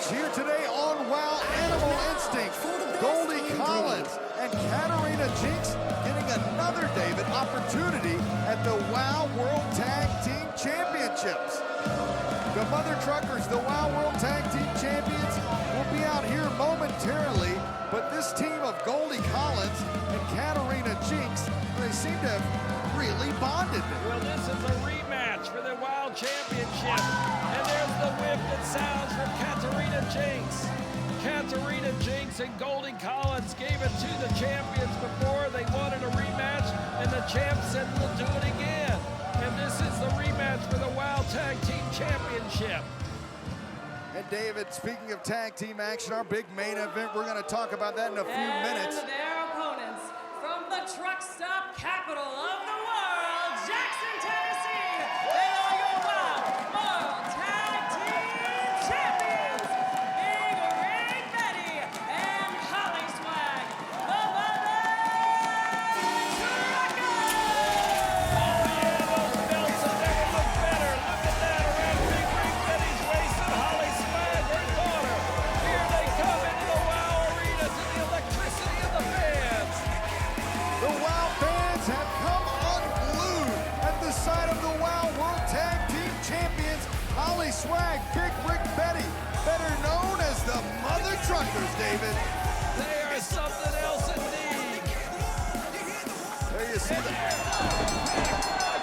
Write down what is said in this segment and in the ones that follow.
here today on WOW Animal Instinct. Goldie Collins and Katarina Jinx getting another, David, opportunity at the WOW World Tag Team Championships. The Mother Truckers, the WOW World Tag Team Champions, will be out here momentarily, but this team of Goldie Collins and Katarina Jinx, they seem to have really bonded. Well, this is a rematch for the WOW Championship. And there's the whip that sounds from Katarina Jinx. Katarina Jinx and Goldie Collins gave it to the champions before. They wanted a rematch, and the champ said, we'll do it again. And this is the rematch for the WOW Tag Team Championship. And David, speaking of tag team action, our big main event, we're going to talk about that in a few minutes. And their opponents from the truck stop capital of the world, Jackson, Tennessee, they are your WOW World Tag Team Champions, Big Rig Betty and Holly Swag, the Mother Truckers! Oh yeah, those belts have never looked better. Look at that, around Big Rig Betty's waist and Holly Swag, her daughter. Here they come into the WOW Arena to the electricity of the fans. The WOW fans have come unglued at the sight of the WOW World Tag Team Champions, Holly Swag, Big Rig Betty, better known as the Mother Truckers, David. They are something else indeed. There you see them.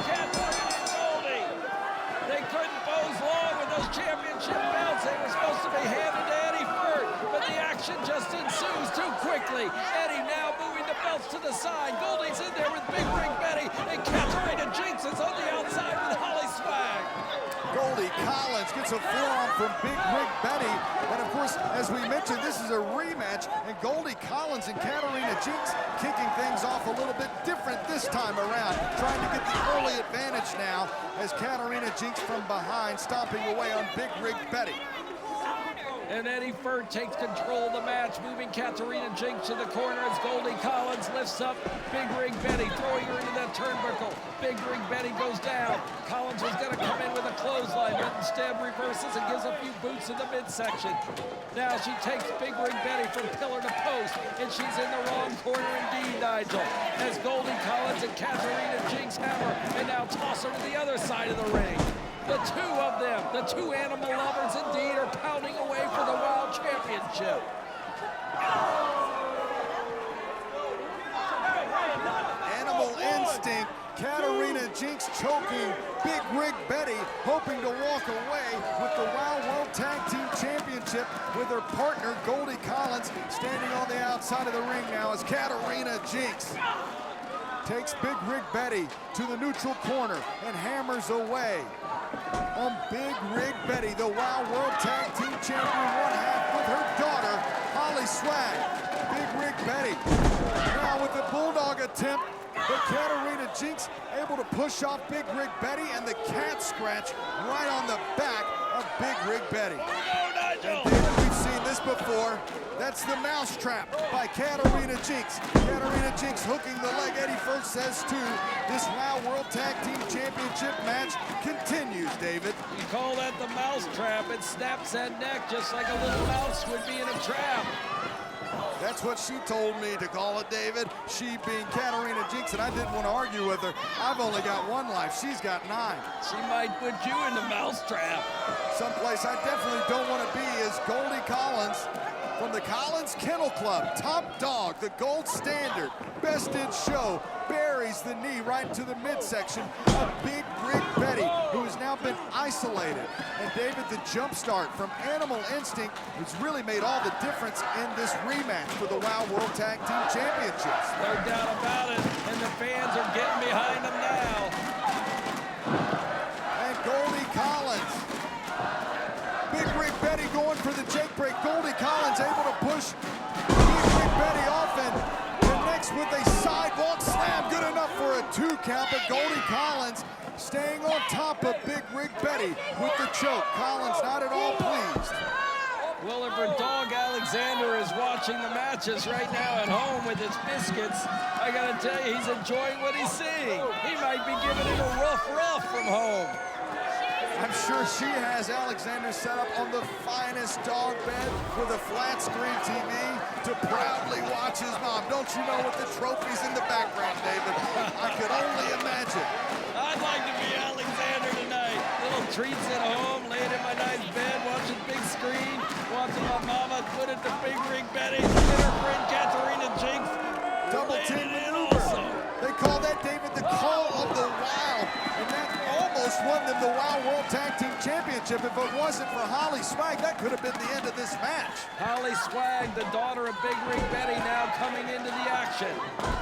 Katarina and Goldie. They couldn't pose long with those championship belts. They were supposed to be handed to Eddie Furt, but the action just ensues too quickly. Eddie now moving the belts to the side. Goldie's in there with Big Rig Betty, and Katarina Jinx is on the outside with Holly Swag. Goldie Collins gets a forearm from Big Rig Betty. And of course, as we mentioned, this is a rematch, and Goldie Collins and Katarina Jinx kicking things off a little bit different this time around, trying to get the early advantage now as Katarina Jinx from behind, stomping away on Big Rig Betty. And Eddie Furt takes control of the match, moving Katarina Jinx to the corner as Goldie Collins lifts up Big Rig Betty, throwing her into that turnbuckle. Big Rig Betty goes down. Collins was going to come in with a clothesline, but instead reverses and gives a few boots in the midsection. Now she takes Big Rig Betty from pillar to post, and she's in the wrong corner indeed, Nigel. As Goldie Collins and Katarina Jinx hammer, and now toss her to the other side of the ring. The two of them, the two animal lovers indeed, are pounding away for the WOW Championship. Animal Instinct, Katarina Jinx choking Big Rig Betty, hoping to walk away with the WOW World Tag Team Championship with her partner Goldie Collins standing on the outside of the ring now as Katarina Jinx takes Big Rig Betty to the neutral corner and hammers away on Big Rig Betty, the WOW World Tag Team Champion, one half with her daughter, Holly Swag. Big Rig Betty now with the Bulldog attempt, but Katarina Jinx able to push off Big Rig Betty, and the cat scratch right on the back of Big Rig Betty. Oh, Nigel! And David, we've seen this before. That's the mousetrap by Katarina Jinx. Katarina Jinx hooking the leg. Eddie Furt says too. This WOW World Tag Team Championship match continues, David. You call that the mouse trap. It snaps that neck just like a little mouse would be in a trap. That's what she told me to call it, David. She being Katarina Jinx, and I didn't want to argue with her. I've only got one life. She's got 9. She might put you in the mouse trap. Someplace I definitely don't want to be is Goldie Collins from the Collins Kennel Club. Top dog, the gold standard, best in show, buries the knee right into the midsection of Big Rig Betty, who has now been isolated. And David, the jump start from Animal Instinct has really made all the difference in this rematch for the WOW World Tag Team Championships. No doubt about it, and the fans are getting behind them now. And Goldie Collins, Big Rig Betty going for the jake break. Goldie Collins able to push Big Rig Betty off and connects with a sidewalk slam. Good enough for a 2 count, but Goldie Collins staying on top of Big Rig Betty with the choke. Collins not at all pleased. Well, if her dog Alexander is watching the matches right now at home with his biscuits, I gotta tell you, he's enjoying what he's seeing. He might be giving it a rough from home. I'm sure she has Alexander set up on the finest dog bed with a flat screen TV to proudly watch his mom. Don't you know, with the trophies in the background, David? I could only imagine. I'd like to be Alexander tonight. Little treats at home, laying in my nice bed, watching big screen, watching my mama put it to Big Rig Betty and her friend Katarina Jinx. Double team maneuver. They call that, David, the call of the Wow. And that almost won them the Wow World Tag Team Championship. If it wasn't for Holly Swag, that could have been the end of this match. Holly Swag, the daughter of Big Rig Betty, now coming into the action.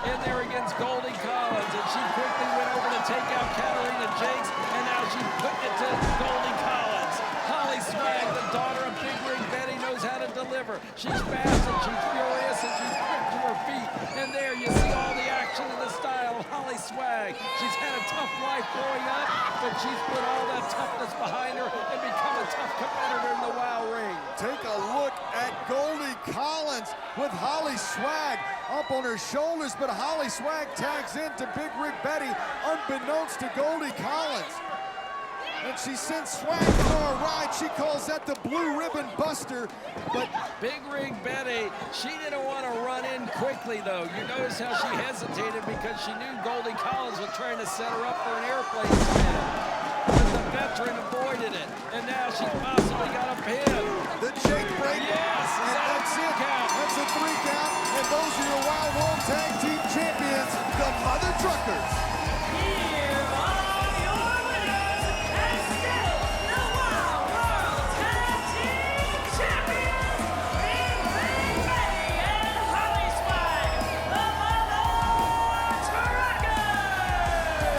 In there against Goldie Collins, and she quickly went over to take out Katarina Jinx, and now she's putting it to Goldie Collins. Holly Swag, the daughter of Big Rig Betty, knows how to deliver. She's fast and she's furious and she's quick to her feet. And there you see all the action and the style of Holly Swag. She's had a tough life growing up, but she's put all that toughness behind her and become a tough competitor in the Wow ring. Take a look at Goldie Collins with Holly Swag up on her shoulders, but Holly Swag tags into Big Rig Betty unbeknownst to Goldie Collins. And she sends Swag for a ride. She calls that the Blue Ribbon Buster. But Big Rig Betty, she didn't want to run in quickly, though. You notice how she hesitated because she knew Goldie Collins was trying to set her up for an airplane spin. But the veteran avoided it. And now she's possibly got a pin. the Jake break. Yes, and that's it. count. That's a 3 count. And those are your Wow World Tag Team Champions, the Mother Truckers. Here are your winners, and still the Wow World Tag Team Champions, Big Rig Betty and Holly Swag, the Mother Truckers.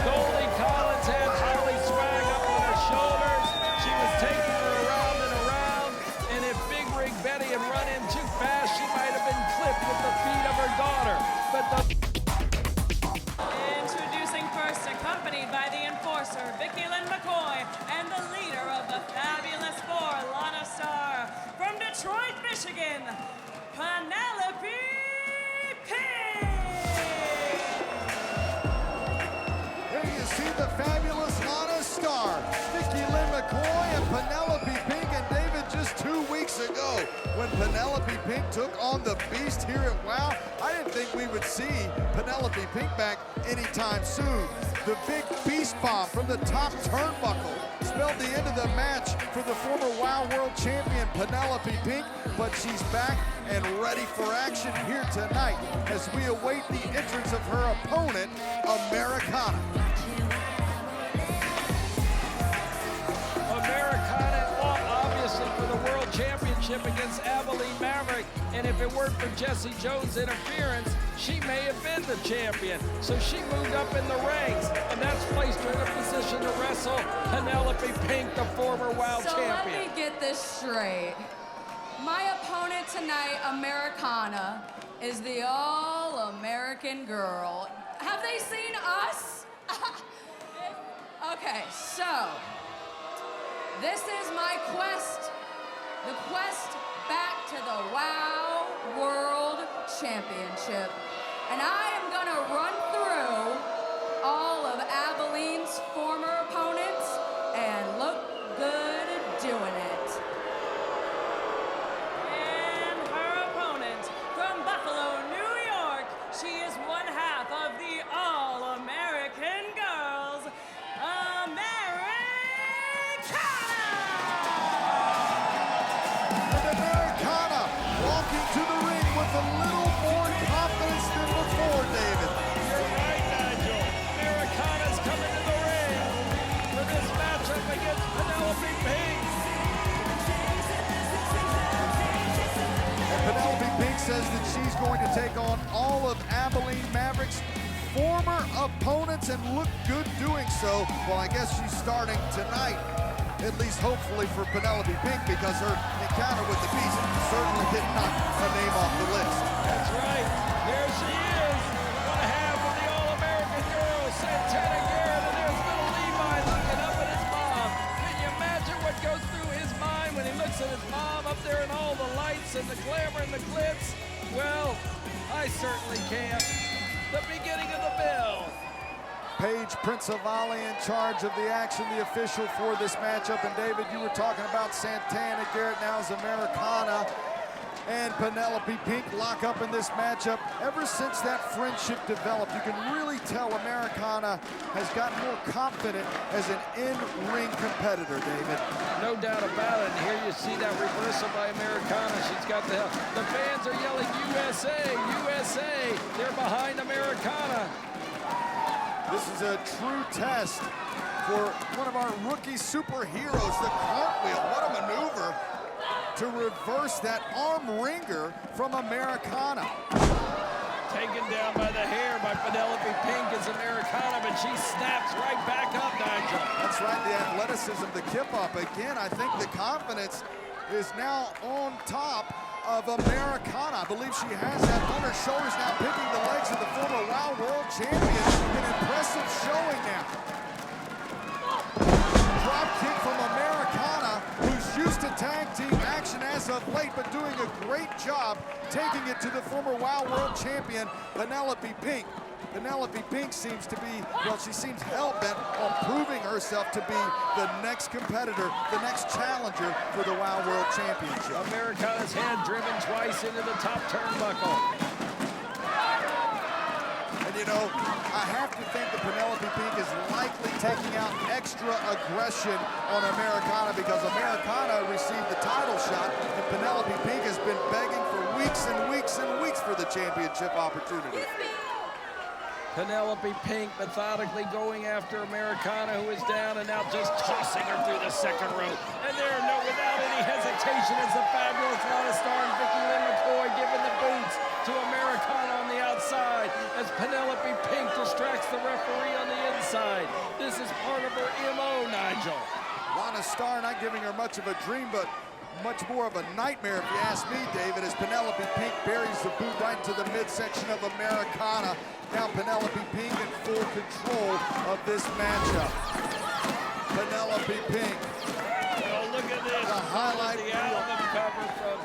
Goldie Collins had Holly Swag up on her shoulders. She was taking her around and around. And if Big Rig Betty had run in too fast, she might have been clipped with the feet of her daughter. But the Introducing first, accompanied by the enforcer, Vicky Lynn McCoy, and the leader of the Fabulous Four, Lana Starr, from Detroit, Michigan, Penelope Pink. There you see the fabulous Lana Starr, Vicky Lynn McCoy, and Penelope Pink. And David, just 2 weeks ago, when Penelope Pink took on the Beast here at WOW, I didn't think we would see Penelope Pink back anytime soon. The big Beast Bomb from the top turnbuckle spelled the end of the match for the former WOW World Champion Penelope Pink, but she's back and ready for action here tonight as we await the entrance of her opponent, Americana. Americana fought obviously for the World Championship against Abilene Maverick, and if it weren't for Jesse Jones' interference, she may have been the champion. So she moved up in the ranks, and that's placed her in a position to wrestle Penelope Pink, the former WOW So champion. let me get this straight. My opponent tonight, Americana, is the all-American girl. Have they seen us? Okay, so this is my quest. The quest back to the WOW World Championship. And I am gonna run through all of Abilene's former opponents and look good doing it. And her opponent from Buffalo, New York, she is one half of the All-American Girls, Americana! And Americana walking to the ring with a little more confidence than before, David. You're right, Nigel. Americana's coming to the ring for this matchup against Penelope Pink. And Penelope Pink says that she's going to take on all of Abilene Maverick's former opponents and look good doing so. Well, I guess she's starting tonight, at least hopefully for Penelope Pink, because her encounter with the Beast certainly did knock her name off the list. That's right. There she is. One half of the All-American girls, Santana Garrett, and there's little Levi looking up at his mom. Can you imagine what goes through his mind when he looks at his mom up there and all the lights and the glamour and the glitz? Well, I certainly can't. The beginning of the bell. Paige Principali in charge of the action, the official for this matchup. And David, you were talking about Santana Garrett, now's Americana and Penelope Pink lock up in this matchup. Ever since that friendship developed, you can really tell Americana has gotten more confident as an in-ring competitor, David. No doubt about it. And here you see that reversal by Americana. She's got the fans are yelling USA, USA. They're behind Americana. This is a true test for one of our rookie superheroes, the cartwheel. What a maneuver to reverse that arm wringer from Americana. Taken down by the hair by Penelope Pink as Americana, but she snaps right back up, Nigel. That's right, the athleticism, the kip up. Again, I think the confidence is now on top of Americana. I believe she has that on her shoulders now, picking the legs of the former WOW World Champion. An impressive showing now. Drop kick from Americana, who's used to tag team action as of late, but doing a great job taking it to the former WOW World Champion, Penelope Pink. Penelope Pink seems to be, well, she seems hell-bent on proving herself to be the next competitor, the next challenger for the WOW World Championship. Americana's head driven twice into the top turnbuckle. And you know, I have to think that Penelope Pink is likely taking out extra aggression on Americana because Americana received the title shot and Penelope Pink has been begging for weeks and weeks and weeks for the championship opportunity. Penelope Pink methodically going after Americana, who is down, and now just tossing her through the second rope. And there, no, without any hesitation, is the fabulous Lana Star and Vicky Lynn McCoy giving the boots to Americana on the outside as Penelope Pink distracts the referee on the inside. This is part of her MO, Nigel. Lana Star not giving her much of a dream, but much more of a nightmare, if you ask me, David, as Penelope Pink buries the boot right into the midsection of Americana. Now Penelope Pink in full control of this matchup. Penelope Pink. Oh, look at this. The highlight the album cover from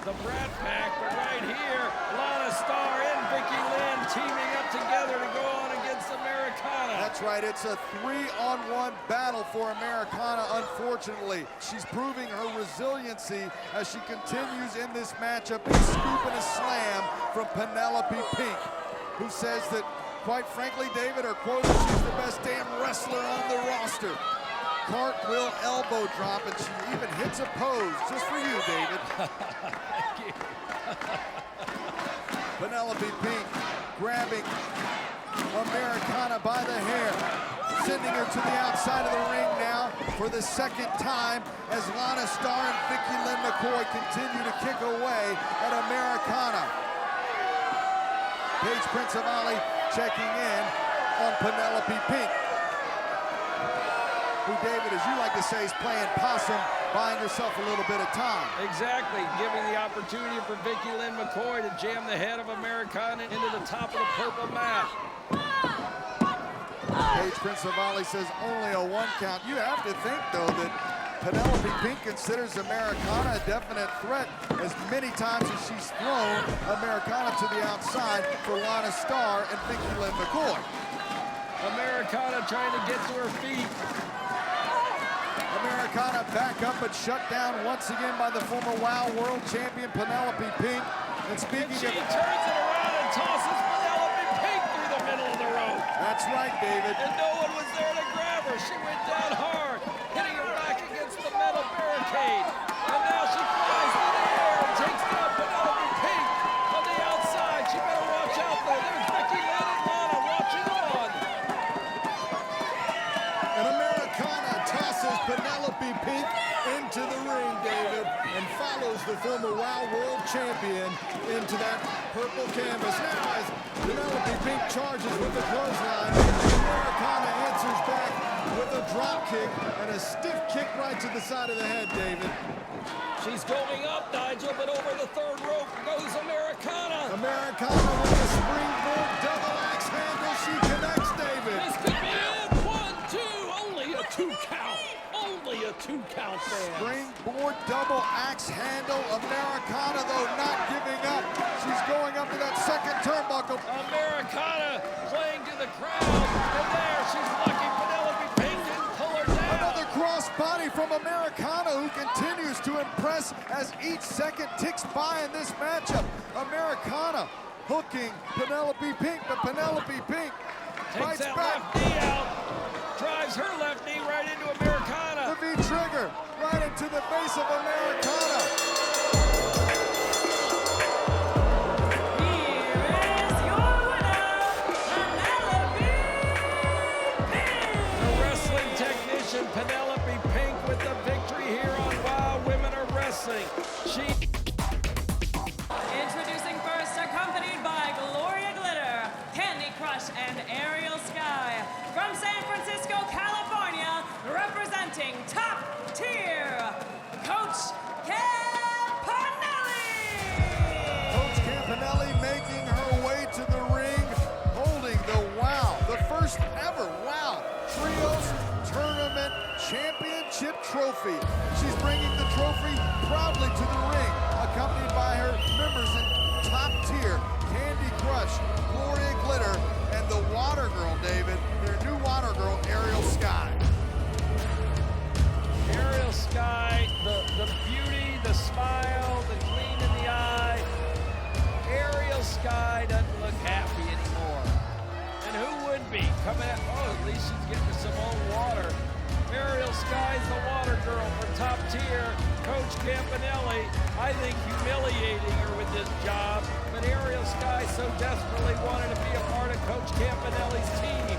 the Brat Pack, but right here, Lana Star and Vicky Lynn teaming up together to go on against Americana. That's right, it's a 3-on-1 battle for Americana, unfortunately. She's proving her resiliency as she continues in this matchup. Big scoop and a slam from Penelope Pink, who says that, quite frankly, David, her quote is she's the best damn wrestler on the roster. Cartwheel elbow drop, and she even hits a pose just for you, David. Thank you. Penelope Pink grabbing Americana by the hair, sending her to the outside of the ring now for the second time as Lana Star and Vicky Lynn McCoy continue to kick away at Americana. Paige Principali checking in on Penelope Pink, who, David, as you like to say, is playing possum, buying herself a little bit of time. Exactly, giving the opportunity for Vicky Lynn McCoy to jam the head of Americana into the top of the purple mat. Paige Principali says only a 1 count. You have to think, though, that Penelope Pink considers Americana a definite threat as many times as she's thrown Americana to the outside for Lana Star and Vicky Lynn McCoy. Americana trying to get to her feet. Americana back up but shut down once again by the former WOW World Champion Penelope Pink. And speaking She of... turns it around and tosses Penelope Pink through the middle of the rope. That's right, David. And no one was there to grab her. She went down hard, hitting her back against the metal barricade. And now she flies through the air and takes down Penelope Pink on the outside. She better watch out there. There's Vicky Lynn and Lana watching on. And Americana tosses Penelope Pink into the ring, David, and follows the former WOW World Champion into that purple canvas. Now as Penelope Pink charges with the clothesline, Americana answers back with a drop kick and a stiff kick right to the side of the head, David. She's going up, Nigel, but over the third rope goes Americana. Americana with a springboard double axe handle. She connects, David. This could be it. 1, 2, only a 2 count. Only a 2 count there. Springboard double axe handle. Americana, though, not giving up. She's going up to that second turnbuckle. Americana playing to the crowd, and there from Americana, who continues to impress as each second ticks by in this matchup. Americana hooking Penelope Pink, but Penelope Pink Takes fights that back. left knee out, drives her left knee right into Americana. The V-trigger right into the face of Americana. Here is your winner, Penelope Pink. The wrestling technician Penelope Pink with the victory here on Wow Women Are Wrestling. Introducing first, accompanied by Gloria Glitter, Candy Crush, and Ariel Sky. From San Francisco, California, representing Top Tier, Coach Campanelli. Coach Campanelli making her way to the ring, holding the first ever WOW Trios Tournament Championship trophy. She's bringing the trophy proudly to the ring, accompanied by her members in Top Tier, Candy Crush, Gloria Glitter, and the Water Girl, David, their new Water Girl, Ariel Sky. Ariel Sky, the beauty, the smile, the gleam in the eye. Ariel Sky doesn't look happy anymore. And who would be? Coming at, at least she's getting some old water. Ariel Sky's the Water Girl for Top Tier. Coach Campanelli, I think, humiliating her with this job. But Ariel Sky so desperately wanted to be a part of Coach Campanelli's team.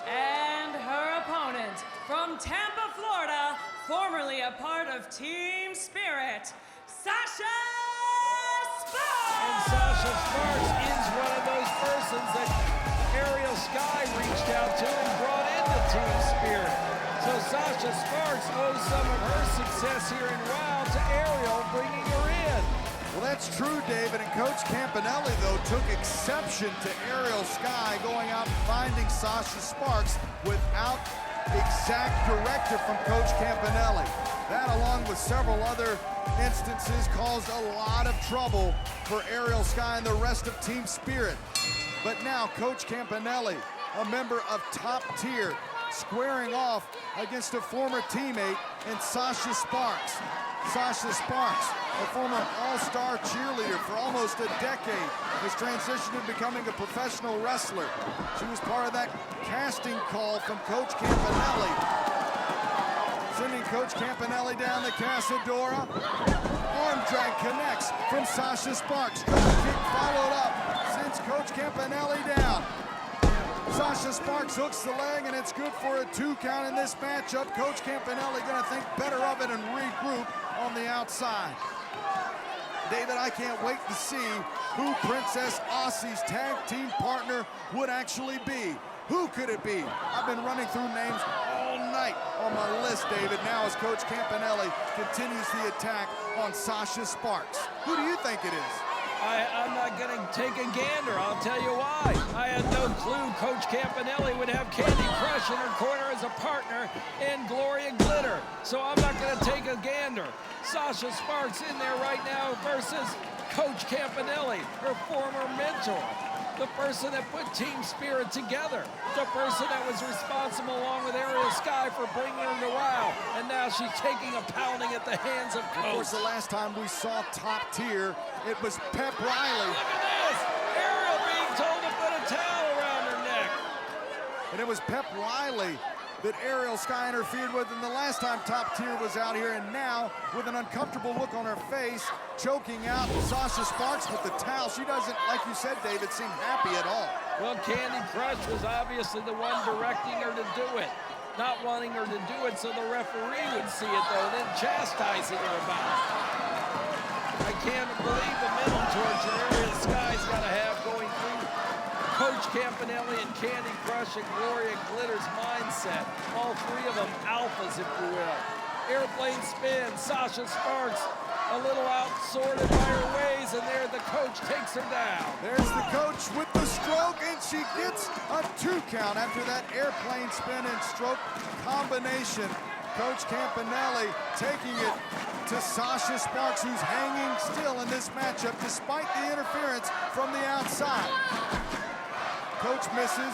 And her opponent from Tampa, Florida, formerly a part of Team Spirit, Sasha Sparks. And Sasha Sparks is one of those persons that Ariel Sky reached out to and brought into Team Spirit. So Sasha Sparks owes some of her success here in WOW to Ariel bringing her in. Well, that's true, David, and Coach Campanelli, though, took exception to Ariel Sky going out and finding Sasha Sparks without exact directive from Coach Campanelli. That, along with several other instances, caused a lot of trouble for Ariel Sky and the rest of Team Spirit. But now, Coach Campanelli, a member of Top Tier, squaring off against a former teammate in Sasha Sparks. Sasha Sparks, a former all-star cheerleader for almost a decade, has transitioned to becoming a professional wrestler. She was part of that casting call from Coach Campanelli, sending Coach Campanelli down the Casadora. Arm drag connects from Sasha Sparks. Drop kick followed up, sends Coach Campanelli down. Sasha Sparks hooks the leg, and it's good for a 2 count in this matchup. Coach Campanelli gonna think better of it and regroup on the outside. David, I can't wait to see who Princess Aussie's tag team partner would actually be. Who could it be? I've been running through names all night on my list, David. Now as Coach Campanelli continues the attack on Sasha Sparks. Who do you think it is? I'm not going to take a gander. I'll tell you why. I had no clue Coach Campanelli would have Candy Crush in her corner as a partner and Gloria Glitter. So I'm not going to take a gander. Sasha Sparks in there right now versus Coach Campanelli, her former mentor. The person that put Team Spirit together. The person that was responsible along with Ariel Sky for bringing her to WOW. And now she's taking a pounding at the hands of Of course, Coach. the last time we saw Top Tier, it was Pep Riley. Look at this! Ariel being told to put a towel around her neck. And it was Pep Riley that Ariel Sky interfered with, and the last time Top Tier was out here, and now, with an uncomfortable look on her face, choking out Sasha Sparks with the towel. She doesn't, like you said, David, seem happy at all. Well, Candy Crush was obviously the one directing her to do it. Not wanting her to do it so the referee would see it, though, then chastising her about it. I can't believe the mental torture Ariel Sky's got to have going through Coach Campanelli and Candy Crush and Gloria Glitter's mindset. All three of them alphas, if you will. Airplane spin, Sasha Sparks a little out-sorted by her ways, and there the coach takes her down. There's the coach with the stroke, and she gets a 2 count after that airplane spin and stroke combination. Coach Campanelli taking it to Sasha Sparks, who's hanging still in this matchup despite the interference from the outside. Coach misses,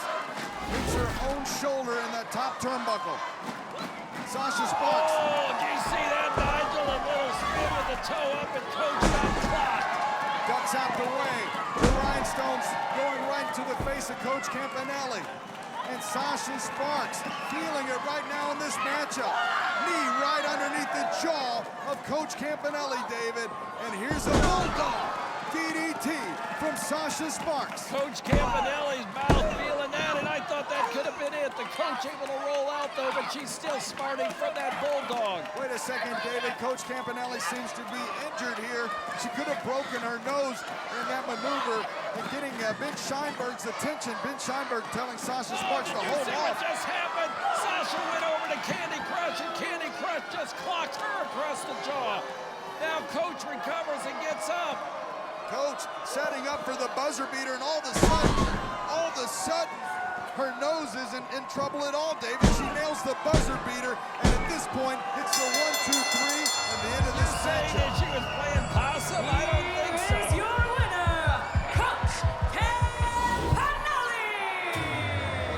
hits her own shoulder in that top turnbuckle. Sasha Sparks. Oh, do you see that, Nigel? A little spin with the toe up and Coach got clocked. Ducks out the way. The rhinestones going right to the face of Coach Campanelli. And Sasha Sparks feeling it right now in this matchup. Knee right underneath the jaw of Coach Campanelli, David. And here's a bulldog DDT from Sasha Sparks. Coach Campanelli's mouth feeling that, and I thought that could have been it. The coach able to roll out, though, but she's still smarting from that bulldog. Wait a second, David. Coach Campanelli seems to be injured here. She could have broken her nose in that maneuver and getting Ben Scheinberg's attention. Ben Scheinberg telling Sasha Sparks to hold See off. what just happened? Sasha went over to Candy Crush, and Candy Crush just clocks her across the jaw. Now Coach recovers and gets up. Coach setting up for the buzzer beater, and all of a sudden, her nose isn't in trouble at all, David. She nails the buzzer beater, and at this point, it's the 1, 2, 3, and the end of this Saying that matchup. she was playing possum? I don't think so. Here's your winner, Coach Campanelli.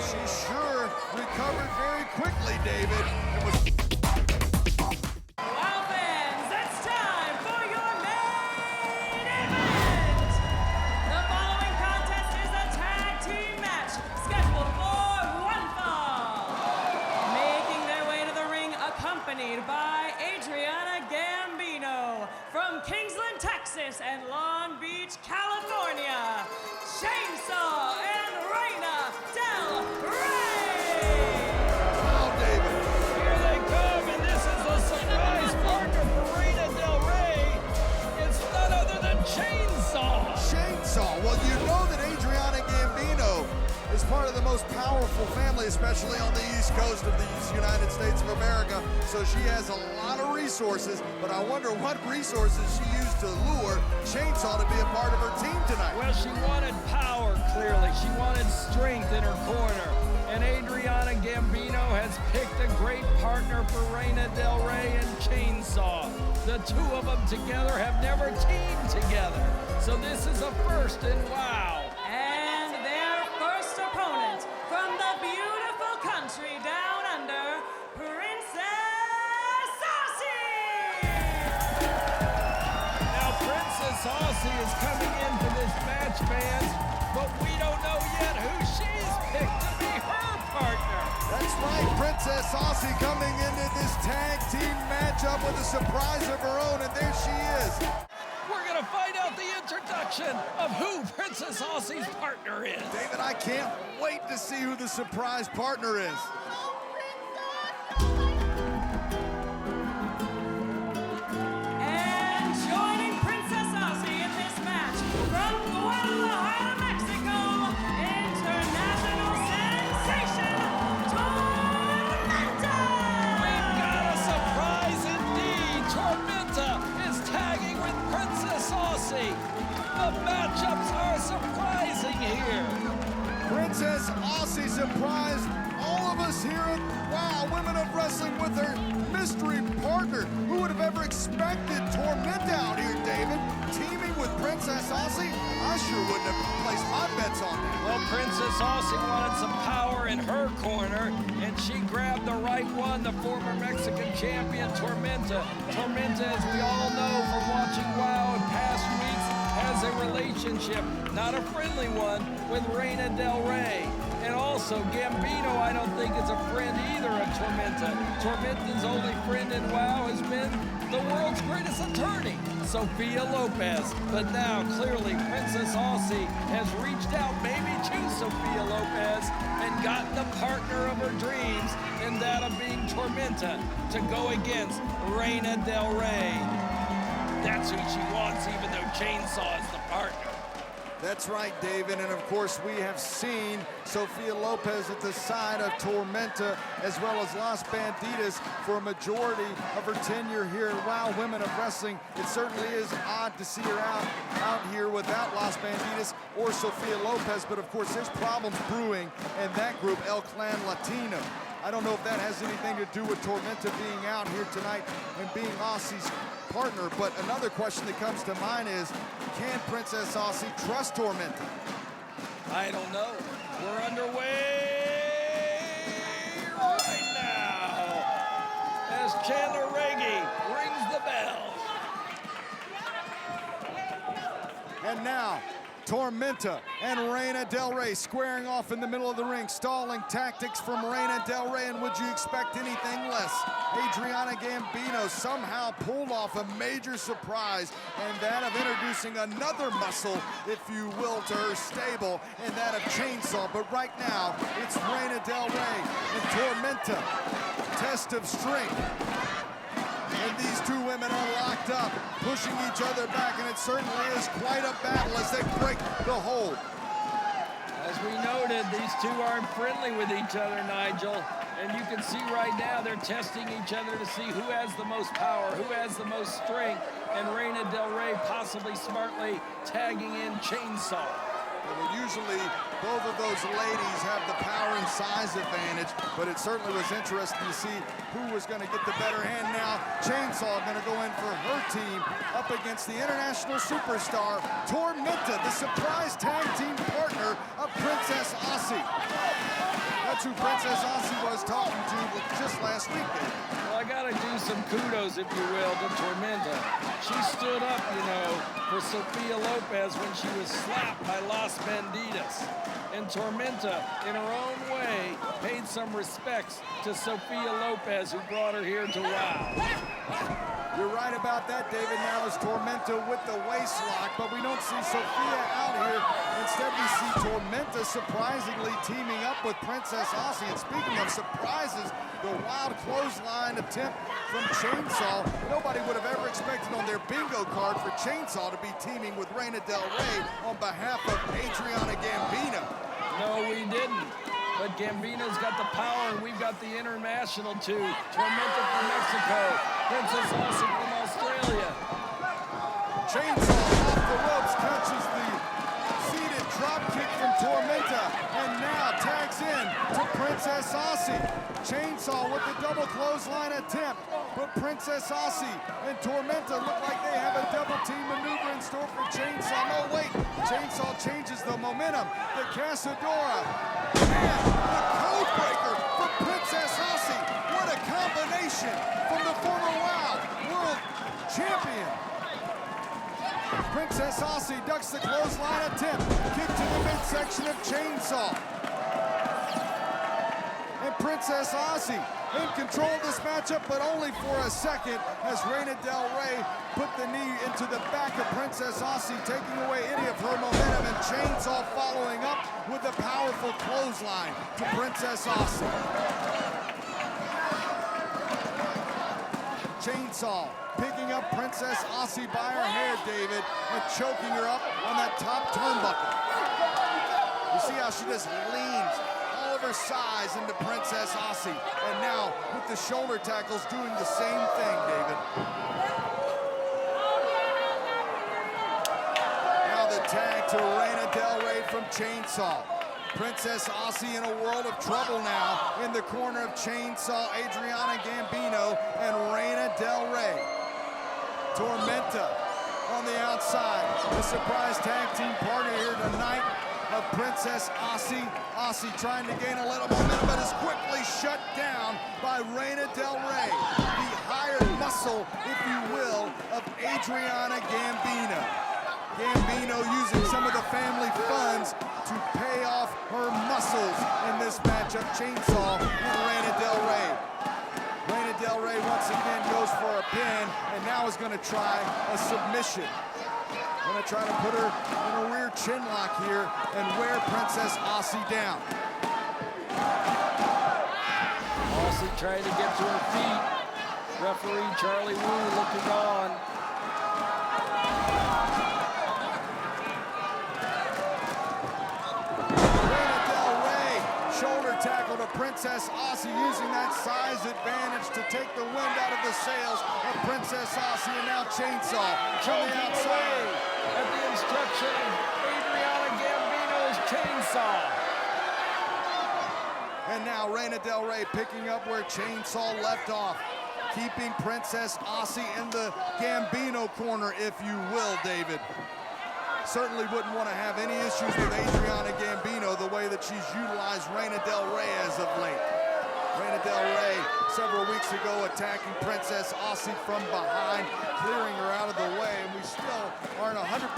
She sure recovered very quickly, David. It was Wow, fans, it's time for your main event. The following contest is a tag team match scheduled for one fall. Making their way to the ring, accompanied by Adriana Gambino from Kingsland, Texas, and Long Beach, California. Chainsaw and Reina Del Rey. wow, David. Here they come, and this is a surprise partner for Reina Del Rey. It's none other than Chainsaw. Chainsaw. Well, you know that Adriana Gambino is part of the most powerful family, especially on the East Coast of the United States of America. So she has a lot of resources, but I wonder what resources she used to lure Chainsaw to be a part of her team tonight. Well, she wanted power, clearly. She wanted strength in her corner. And Adriana Gambino has picked a great partner for Reina Del Rey and Chainsaw. The two of them together have never teamed together. So this is a first in WOW. And their first opponent from the beautiful country down under, Princess Aussie! Now, Princess Aussie is coming into this match, fans, but we don't know yet who she's picked to be her partner. That's right, Princess Aussie coming into this tag team matchup with a surprise of her own, and there she is. We're going to find out the introduction of who Princess Aussie's partner is. David, I can't wait to see who the surprise partner is. And joining Princess Aussie in this match from Guadalajara, Mexico, international sensation, Tormenta! We've got a surprise indeed. Tormenta is tagging with Princess Aussie. The matchups are surprising here. Princess Aussie surprised all of us here at WOW Women of Wrestling with her mystery partner. Who would have ever expected Tormenta out here, David? Teaming with Princess Aussie? I sure wouldn't have placed my bets on that. Well, Princess Aussie wanted some power in her corner, and she grabbed the right one, the former Mexican champion, Tormenta. Tormenta, as we all know from watching WOW in past weeks, has a relationship, not a friendly one, with Reina Del Rey. And also, Gambino, I don't think is a friend either of Tormenta. Tormenta's only friend in WOW has been the world's greatest attorney, Sophia Lopez. But now, clearly, Princess Aussie has reached out maybe to Sophia Lopez and gotten the partner of her dreams, and that of being Tormenta, to go against Reina Del Rey. That's who she wants, even though Chainsaw is the partner. That's right, David, and of course we have seen Sophia Lopez at the side of Tormenta as well as Las Banditas for a majority of her tenure here at WOW Women of Wrestling. It certainly is odd to see her out here without Las Banditas or Sophia Lopez, but of course there's problems brewing in that group, El Clan Latino. I don't know if that has anything to do with Tormenta being out here tonight and being Aussie's partner, but another question that comes to mind is, can Princess Aussie trust Tormenta? I don't know. We're underway Chandler Reggie rings the bell. And now, Tormenta and Reina Del Rey squaring off in the middle of the ring, stalling tactics from Reina Del Rey, and would you expect anything less? Adriana Gambino somehow pulled off a major surprise, and that of introducing another muscle, if you will, to her stable, and that of Chainsaw. But right now, it's Reina Del Rey and Tormenta. Test of strength. And these two women are locked up, pushing each other back, and it certainly is quite a battle as they break the hold. As we noted, these two aren't friendly with each other, Nigel. And you can see right now they're testing each other to see who has the most power, who has the most strength, and Reina Del Rey possibly smartly tagging in Chainsaw. Well, usually both of those ladies have the power and size advantage, but it certainly was interesting to see who was going to get the better hand. Now Chainsaw going to go in for her team up against the international superstar Tormenta, the surprise tag team partner of Princess Aussie. That's who Princess Aussie was talking to just last week. Well, I gotta do some kudos, if you will, to Tormenta. She stood up, you know, for Sophia Lopez when she was slapped by Las Banditas. And Tormenta, in her own way, paid some respects to Sophia Lopez, who brought her here to WOW. You're right about that, David. Now is Tormenta with the waist lock, but we don't see Sophia out here. Instead, we see Tormenta surprisingly teaming up with Princess Aussie. And speaking of surprises, the wild clothesline attempt from Chainsaw. Nobody would have ever expected on their bingo card for Chainsaw to be teaming with Reina Del Rey on behalf of Adriana Gambino. No, we didn't. But Gambino's got the power, and we've got the international too. Tormenta from Mexico, Princess Aussie from Australia. Chainsaw off the ropes, catches the seated drop kick from Tormenta, and now tags in to Princess Aussie. Chainsaw with the double clothesline attempt, but Princess Aussie and Tormenta look like they have a double team maneuver in store for Chainsaw. No, wait, Chainsaw changes the momentum. The Casadora. And the code breaker for Princess Aussie. What a combination from the former WOW World Champion. Princess Aussie ducks the clothesline attempt. Kick to the midsection of Chainsaw. And Princess Aussie in control of this matchup, but only for a second, as Reina Del Rey put the knee into the back of Princess Aussie, taking away any of her momentum, and Chainsaw following up with a powerful clothesline to Princess Aussie. Chainsaw picking up Princess Aussie by her hair, David, and choking her up on that top turnbuckle. You see how she just leans all of her size into Princess Aussie, and now with the shoulder tackles doing the same thing, David. Now the tag to Reina Del Rey from Chainsaw. Princess Aussie in a world of trouble now. In the corner of Chainsaw, Adriana Gambino and Reina Del Rey. Tormenta on the outside. The surprise tag team partner here tonight of Princess Aussie. Aussie trying to gain a little momentum, but is quickly shut down by Reina Del Rey, the hired muscle, if you will, of Adriana Gambino. Gambino using some of the family funds to pay off her muscles in this matchup. Chainsaw and Reina Del Rey. Reina Del Rey once again goes for a pin, and now is going to try a submission. Going to try to put her in a rear chin lock here and wear Princess Aussie down. Aussie trying to get to her feet. Referee Charlie Wu looking on. Reina Del Rey, shoulder tackle to Princess Aussie, using that size advantage to take the wind out of the sails of Princess Aussie, and now Chainsaw from the outside. At the instruction of Adriana Gambino's Chainsaw. And now Reina Del Rey picking up where Chainsaw left off, keeping Princess Aussie in the Gambino corner, if you will, David. Certainly wouldn't want to have any issues with Adriana Gambino the way that she's utilized Reina Del Rey as of late. Reina Del Rey several weeks ago attacking Princess Aussie from behind, clearing her out of the way, and we still aren't 100%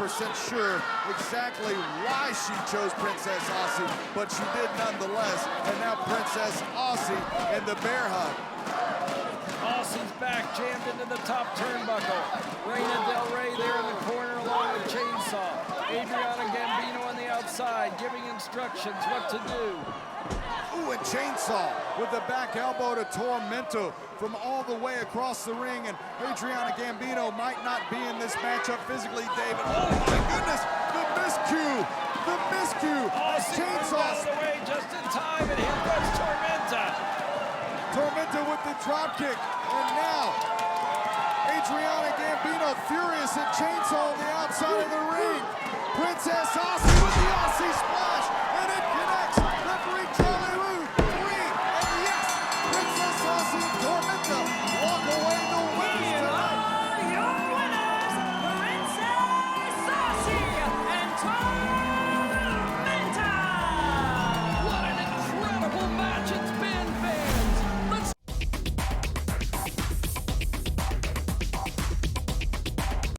sure exactly why she chose Princess Aussie, but she did nonetheless, and now Princess Aussie in the bear hug. Aussie's back jammed into the top turnbuckle. Reina Del Rey there in the corner along with Chainsaw. Adriana Gambino on the outside giving instructions what to do. Ooh, and Chainsaw with the back elbow to Tormenta from all the way across the ring, and Adriana Gambino might not be in this matchup physically, David. Oh my goodness, the miscue! The miscue! Chainsaw out of the way just in time, and here comes Tormenta. Tormenta with the drop kick, and now Adriana Gambino furious at Chainsaw on the outside of the ring. Princess Aussie with the Aussie splash.